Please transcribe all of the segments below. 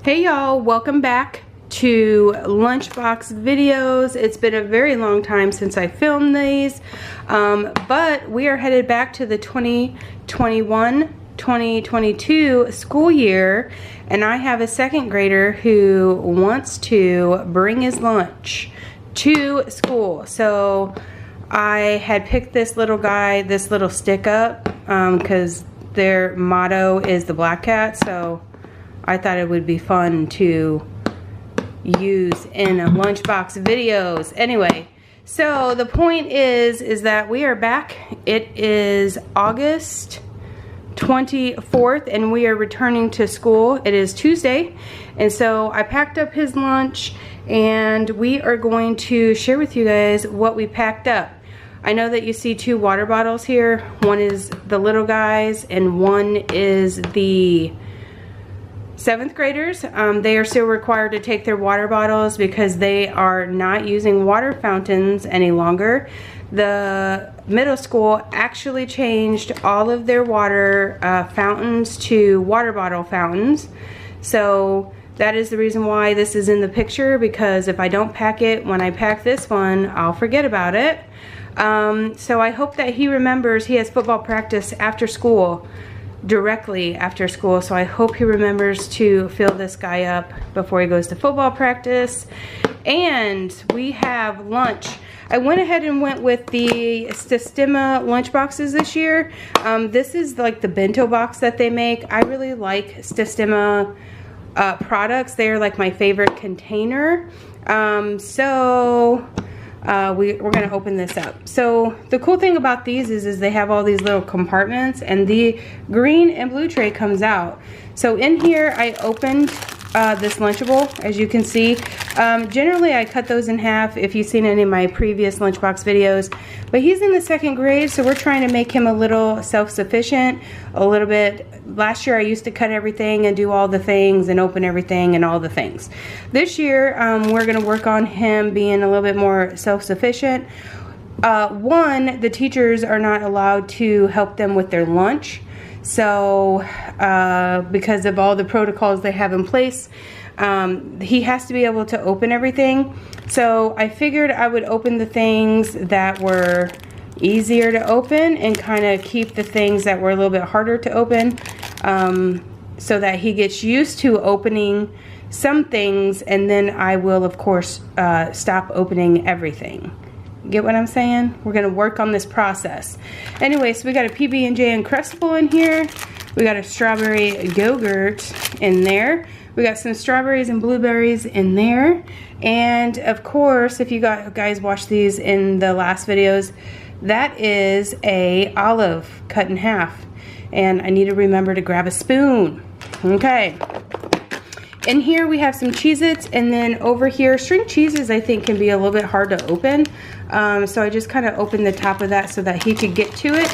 Hey y'all, welcome back to Lunchbox videos. It's been a very long time since I filmed these, but we are headed back to the 2021-2022 school year, and I have a second grader who wants to bring his lunch to school. So I had picked this little guy, this little stick up, because their motto is the Black Cat, so I thought it would be fun to use in a lunchbox videos. Anyway, so the point is that we are back. It is August 24th and we are returning to school. It is Tuesday, and so I packed up his lunch and we are going to share with you guys what we packed up. I know that you see two water bottles here. One is the little guys and one is the 7th graders. They are still required to take their water bottles because they are not using water fountains any longer. The middle school actually changed all of their water fountains to water bottle fountains. So that is the reason why this is in the picture, because if I don't pack it when I pack this one, I'll forget about it. So I hope that he remembers he has football practice after school, directly after school, so I hope he remembers to fill this guy up before he goes to football practice. And we have lunch. I went ahead and went with the Sistema lunch boxes this year. This is like the bento box that they make. I really like Sistema products. They are like my favorite container. We're gonna open this up. So the cool thing about these is they have all these little compartments, and the green and blue tray comes out. So in here I opened this Lunchable, as you can see. Generally I cut those in half if you've seen any of my previous lunchbox videos, but he's in the 2nd grade, so we're trying to make him a little self-sufficient a little bit. Last year I used to cut everything and do all the things and open everything and all the things. This year we're going to work on him being a little bit more self-sufficient. One, the teachers are not allowed to help them with their lunch. So because of all the protocols they have in place, he has to be able to open everything. So I figured I would open the things that were easier to open and kind of keep the things that were a little bit harder to open, so that he gets used to opening some things, and then I will of course stop opening everything. Get what I'm saying? We're gonna work on this process. Anyway, so we got a PB&J Uncrustable in here. We got a strawberry Go-Gurt in there. We got some strawberries and blueberries in there. And of course, if you guys watched these in the last videos, that is a olive cut in half. And I need to remember to grab a spoon. Okay. In here we have some Cheez-Its, and then over here, string cheeses I think can be a little bit hard to open. So I just kind of opened the top of that so that he could get to it.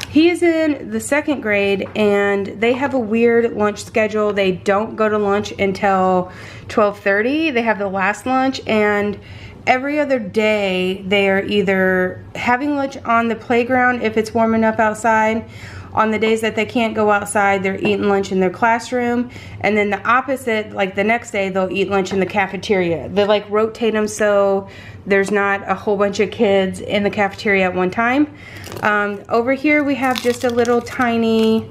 He is in the 2nd grade, and they have a weird lunch schedule. They don't go to lunch until 12:30. They have the last lunch, and every other day they are either having lunch on the playground if it's warm enough outside. On the days that they can't go outside, they're eating lunch in their classroom. And then the opposite, like the next day, they'll eat lunch in the cafeteria. They like rotate them so there's not a whole bunch of kids in the cafeteria at one time. Over here we have just a little tiny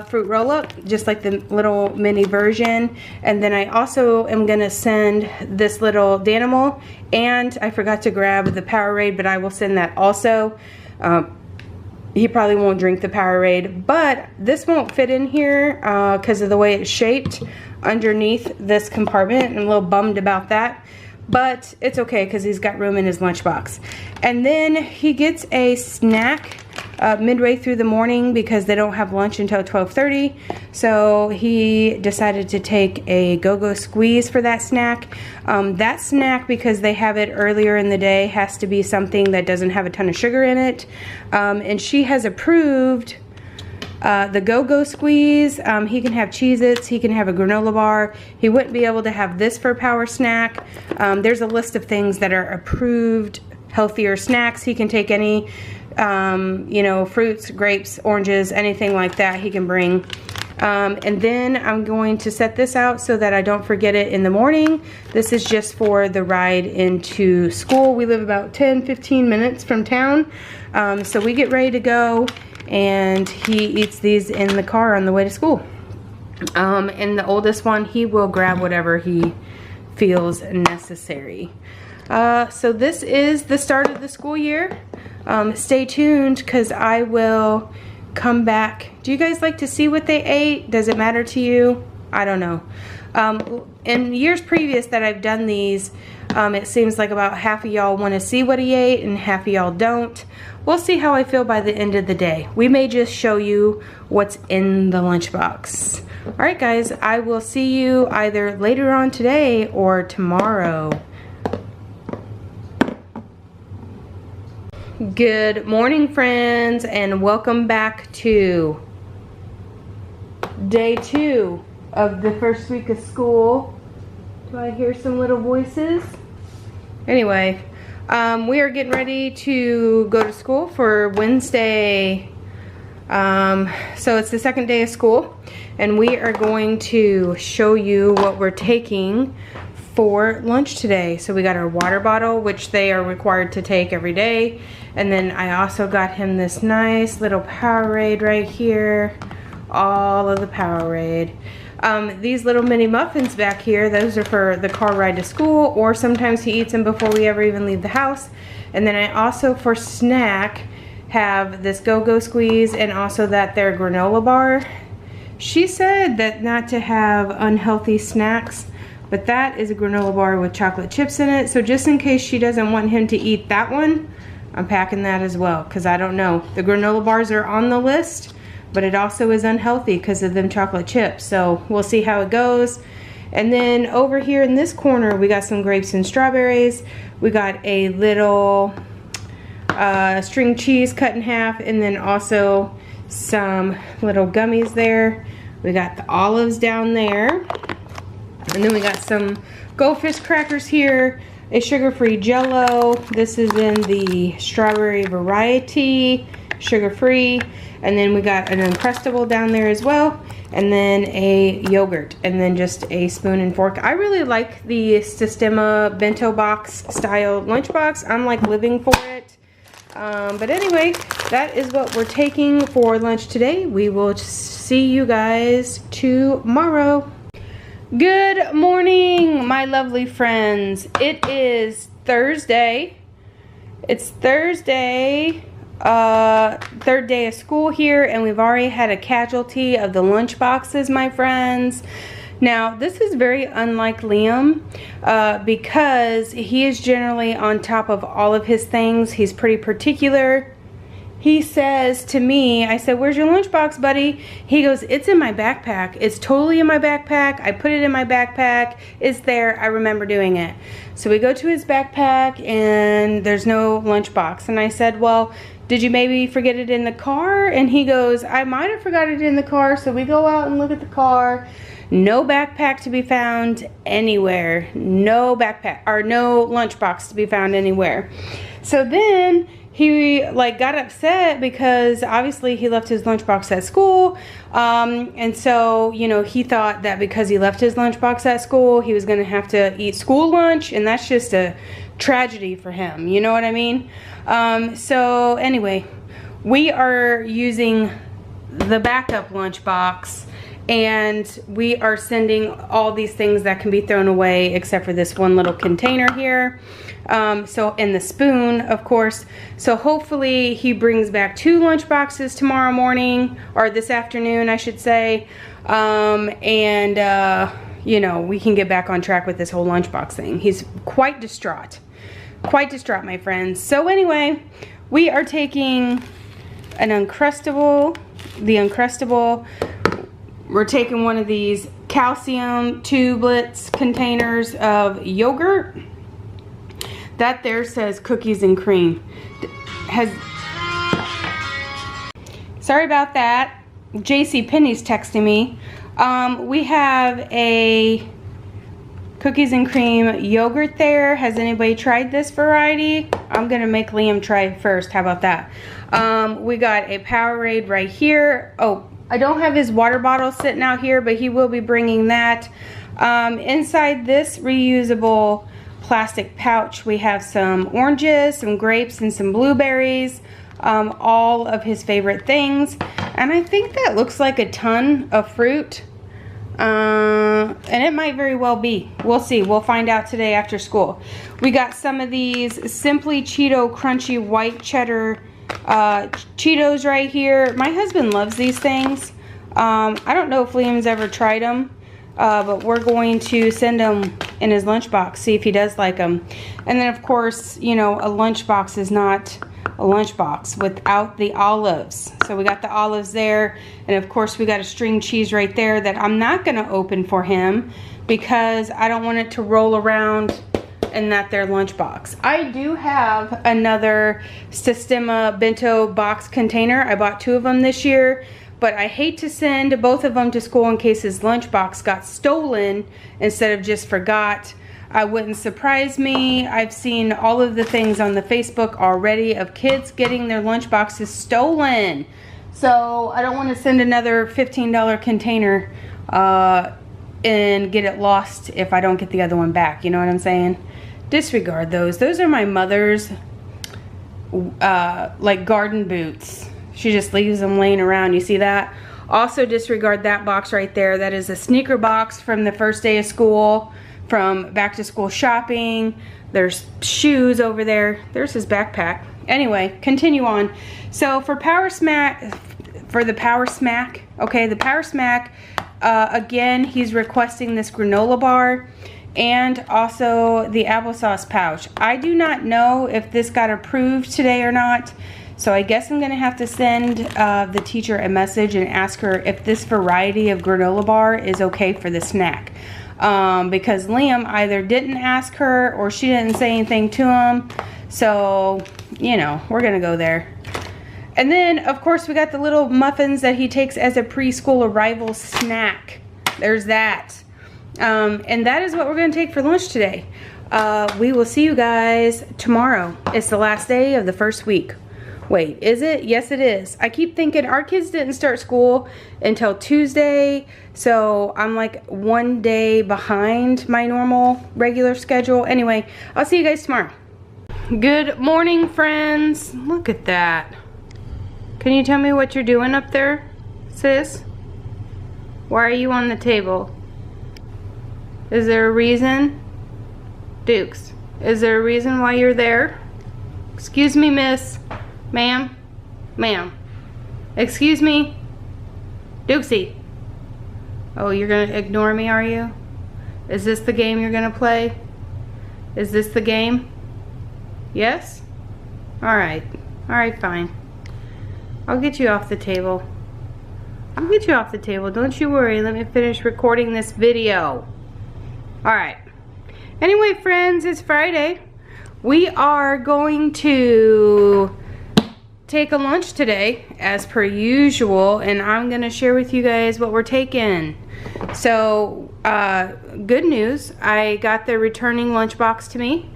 fruit roll-up, just like the little mini version. And then I also am gonna send this little Danimal, and I forgot to grab the Powerade, but I will send that also. He probably won't drink the Powerade, but this won't fit in here because of the way it's shaped underneath this compartment. I'm a little bummed about that, but it's okay because he's got room in his lunchbox. And then he gets a snack midway through the morning because they don't have lunch until 12:30. So he decided to take a Go-Go Squeeze for that snack. That snack, because they have it earlier in the day, has to be something that doesn't have a ton of sugar in it. And she has approved the Go-Go Squeeze. He can have Cheez-Its, he can have a granola bar. He wouldn't be able to have this for power snack. There's a list of things that are approved healthier snacks. He can take any, you know, fruits, grapes, oranges, anything like that he can bring. And then I'm going to set this out so that I don't forget it in the morning. This is just for the ride into school. We live about 10-15 minutes from town. So we get ready to go, and he eats these in the car on the way to school. And the oldest one, he will grab whatever he feels necessary. So this is the start of the school year. Stay tuned, because I will come back. Do you guys like to see what they ate? Does it matter to you? I don't know. In years previous that I've done these, it seems like about half of y'all want to see what he ate and half of y'all don't. We'll see how I feel by the end of the day. We may just show you what's in the lunchbox. Alright guys, I will see you either later on today or tomorrow. Good morning, friends, and welcome back to day 2 of the first week of school. Do I hear some little voices? Anyway, we are getting ready to go to school for Wednesday. So it's the second day of school, and we are going to show you what we're taking for lunch today. So we got our water bottle, which they are required to take every day. And then I also got him this nice little Powerade right here. All of the Powerade. These little mini muffins back here, those are for the car ride to school, or sometimes he eats them before we ever even leave the house. And then I also, for snack, have this Go-Go Squeeze, and also that their granola bar. She said that not to have unhealthy snacks, but that is a granola bar with chocolate chips in it. So just in case she doesn't want him to eat that one, I'm packing that as well, because I don't know. The granola bars are on the list, but it also is unhealthy because of them chocolate chips. So we'll see how it goes. And then over here in this corner, we got some grapes and strawberries. We got a little string cheese cut in half, and then also some little gummies there. We got the olives down there. And then we got some Goldfish crackers here, a sugar-free Jell-O. This is in the strawberry variety, sugar-free. And then we got an Uncrustable down there as well. And then a yogurt. And then just a spoon and fork. I really like the Sistema Bento box style lunchbox. I'm like living for it. But anyway, that is what we're taking for lunch today. We will see you guys tomorrow. Good morning, my lovely friends. It is Thursday. It's Thursday, third day of school here, and we've already had a casualty of the lunch boxes, my friends. Now, this is very unlike Liam because he is generally on top of all of his things. He's pretty particular. He says to me, I said, "Where's your lunchbox, buddy?" He goes, "It's in my backpack. It's totally in my backpack. I put it in my backpack. It's there. I remember doing it." So we go to his backpack and there's no lunchbox. And I said, "Well, did you maybe forget it in the car?" And he goes, "I might have forgot it in the car." So we go out and look at the car. No backpack to be found anywhere. No backpack, or no lunchbox to be found anywhere. So then he like got upset because obviously he left his lunchbox at school. And so, you know, he thought that because he left his lunchbox at school, he was going to have to eat school lunch. And that's just a tragedy for him. You know what I mean? So anyway, we are using the backup lunchbox. And we are sending all these things that can be thrown away except for this one little container here. So, and the spoon, of course. So hopefully he brings back 2 lunch boxes tomorrow morning, or this afternoon, I should say. You know, we can get back on track with this whole lunchbox thing. He's quite distraught. Quite distraught, my friends. So anyway, we are taking an Uncrustable, the Uncrustable. We're taking one of these calcium tubelets containers of yogurt. That there says cookies and cream. Sorry about that. JCPenney's texting me. We have a cookies and cream yogurt there. Has anybody tried this variety? I'm gonna make Liam try it first. How about that? We got a Powerade right here. Oh, I don't have his water bottle sitting out here, but he will be bringing that. Inside this reusable plastic pouch, we have some oranges, some grapes, and some blueberries. All of his favorite things. And I think that looks like a ton of fruit. And it might very well be. We'll see. We'll find out today after school. We got some of these Simply Cheeto Crunchy White Cheddar Cheetos right here. My husband loves these things. I don't know if Liam's ever tried them, but we're going to send them in his lunchbox, see if he does like them. And then of course, you know, a lunchbox is not a lunchbox without the olives. So we got the olives there, and of course we got a string cheese right there that I'm not going to open for him because I don't want it to roll around in that their lunchbox. I do have another Sistema Bento box container. I bought 2 of them this year, but I hate to send both of them to school in case his lunchbox got stolen instead of just forgot. I wouldn't surprise me. I've seen all of the things on the Facebook already of kids getting their lunchboxes stolen. So I don't want to send another $15 container and get it lost if I don't get the other one back. You know what I'm saying? Disregard those. Those are my mother's like garden boots. She just leaves them laying around. You see that? Also disregard that box right there. That is a sneaker box from the first day of school, from back to school shopping. There's shoes over there. There's his backpack. Anyway, continue on. So for Power Smack, okay, the Power Smack, again, he's requesting this granola bar and also the applesauce pouch. I do not know if this got approved today or not, so I guess I'm gonna have to send the teacher a message and ask her if this variety of granola bar is okay for the snack. Because Liam either didn't ask her or she didn't say anything to him. So, you know, we're gonna go there. And then, of course, we got the little muffins that he takes as a preschool arrival snack. There's that. And that is what we're gonna take for lunch today. We will see you guys tomorrow. It's the last day of the first week. Wait, is it? Yes, it is. I keep thinking our kids didn't start school until Tuesday, so I'm like 1 day behind my normal regular schedule. Anyway, I'll see you guys tomorrow. Good morning, friends. Look at that. Can you tell me what you're doing up there, sis? Why are you on the table? Is there a reason? Dukes, is there a reason why you're there? Excuse me, miss. Ma'am? Ma'am. Excuse me? Dukesy. Oh, you're gonna ignore me, are you? Is this the game you're gonna play? Is this the game? Yes? Alright. Alright, fine. I'll get you off the table. I'll get you off the table. Don't you worry. Let me finish recording this video. Alright. Anyway, friends, it's Friday. We are going to take a lunch today as per usual, and I'm gonna share with you guys what we're taking. So good news, I got the returning lunchbox to me.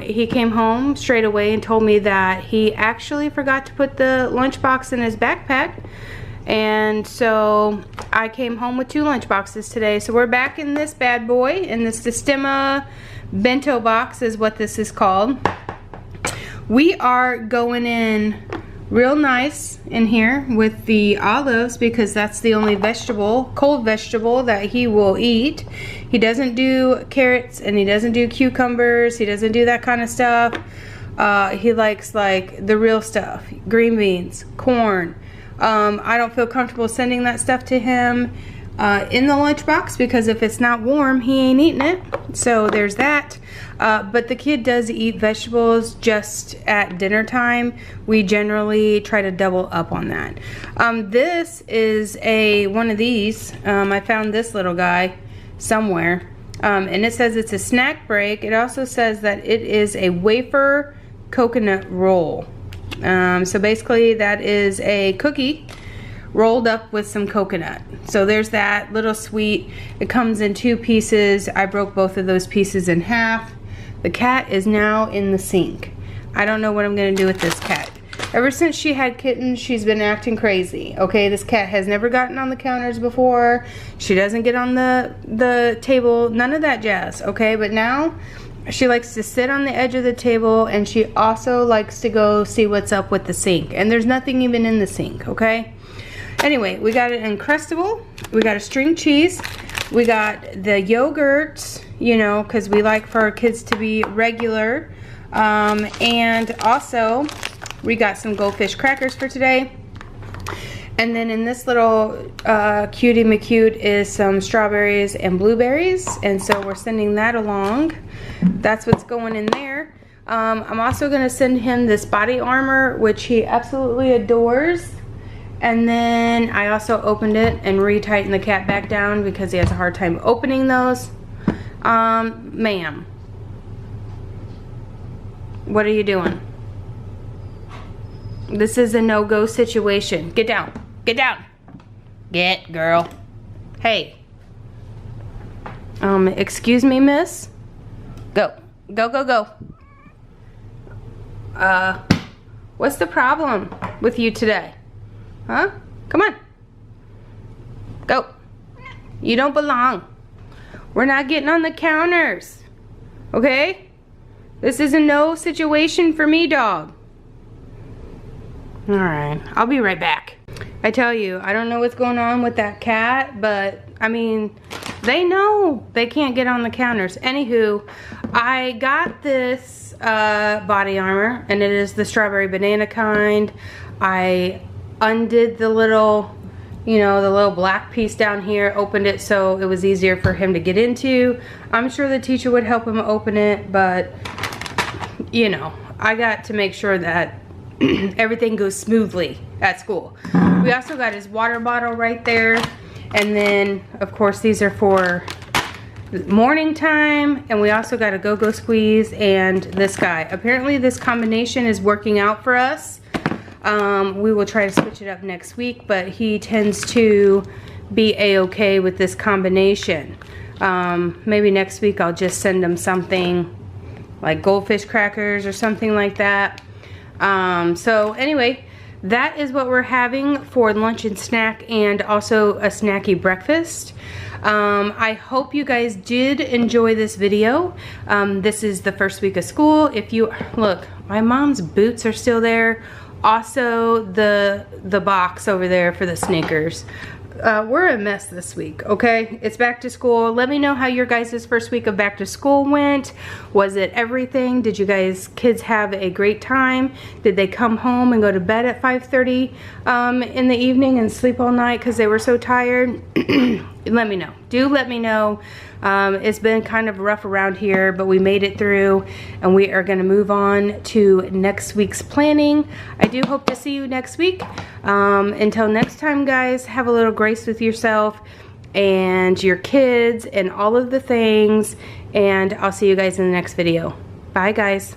He came home straight away and told me that he actually forgot to put the lunchbox in his backpack, and so I came home with 2 lunchboxes today. So we're back in this bad boy, in the Sistema Bento box is what this is called. We are going in real nice in here with the olives because that's the only vegetable, cold vegetable, that he will eat. He doesn't do carrots and he doesn't do cucumbers. He doesn't do that kind of stuff. He likes like the real stuff, green beans, corn. I don't feel comfortable sending that stuff to him in the lunchbox because if it's not warm, he ain't eating it. So there's that. But the kid does eat vegetables just at dinner time. We generally try to double up on that. This is one of these. I found this little guy somewhere. And it says it's a snack break. It also says that it is a wafer coconut roll. So basically that is a cookie rolled up with some coconut. So there's that little sweet. It comes in 2 pieces. I broke both of those pieces in half. The cat is now in the sink. I don't know what I'm gonna do with this cat. Ever since she had kittens, she's been acting crazy. Okay, this cat has never gotten on the counters before. She doesn't get on the table, none of that jazz, okay? But now she likes to sit on the edge of the table, and she also likes to go see what's up with the sink. And there's nothing even in the sink, okay? Anyway, we got an Uncrustable, we got a string cheese, we got the yogurts, you know, because we like for our kids to be regular. And also, we got some goldfish crackers for today. And then in this little cutie McCute is some strawberries and blueberries. And so we're sending that along. That's what's going in there. I'm also going to send him this body armor, which he absolutely adores. And then I also opened it and retightened the cat back down because he has a hard time opening those. Ma'am, what are you doing? This is a no-go situation. Get down. Get down. Get, girl. Hey. Excuse me, miss? Go. Go, go, go. What's the problem with you today? Huh? Come on. Go. You don't belong. We're not getting on the counters. Okay? This is a no situation for me, dog. Alright, I'll be right back. I tell you, I don't know what's going on with that cat, but I mean, they know they can't get on the counters. Anywho, I got this body armor, and it is the strawberry banana kind. I undid the little, you know, the little black piece down here, opened it so it was easier for him to get into. I'm sure the teacher would help him open it, but you know, I got to make sure that everything goes smoothly at school. We also got his water bottle right there, and then of course these are for morning time, and we also got a go-go squeeze and this guy. Apparently this combination is working out for us. We will try to switch it up next week, but he tends to be a-okay with this combination. Maybe next week I'll just send him something like goldfish crackers or something like that. So anyway, that is what we're having for lunch and snack, and also a snacky breakfast. I hope you guys did enjoy this video. This is the first week of school. If you look, my mom's boots are still there. Also the box over there for the sneakers. We're a mess this week, okay? It's back to school. Let me know how your guys' first week of back to school went. Was it everything? Did you guys, kids, have a great time? Did they come home and go to bed at 5:30 in the evening and sleep all night because they were so tired? Let me know. Do let me know. It's been kind of rough around here, but we made it through, and we are going to move on to next week's planning. I do hope to see you next week. Until next time, guys, have a little grace with yourself and your kids and all of the things, and I'll see you guys in the next video. Bye, guys.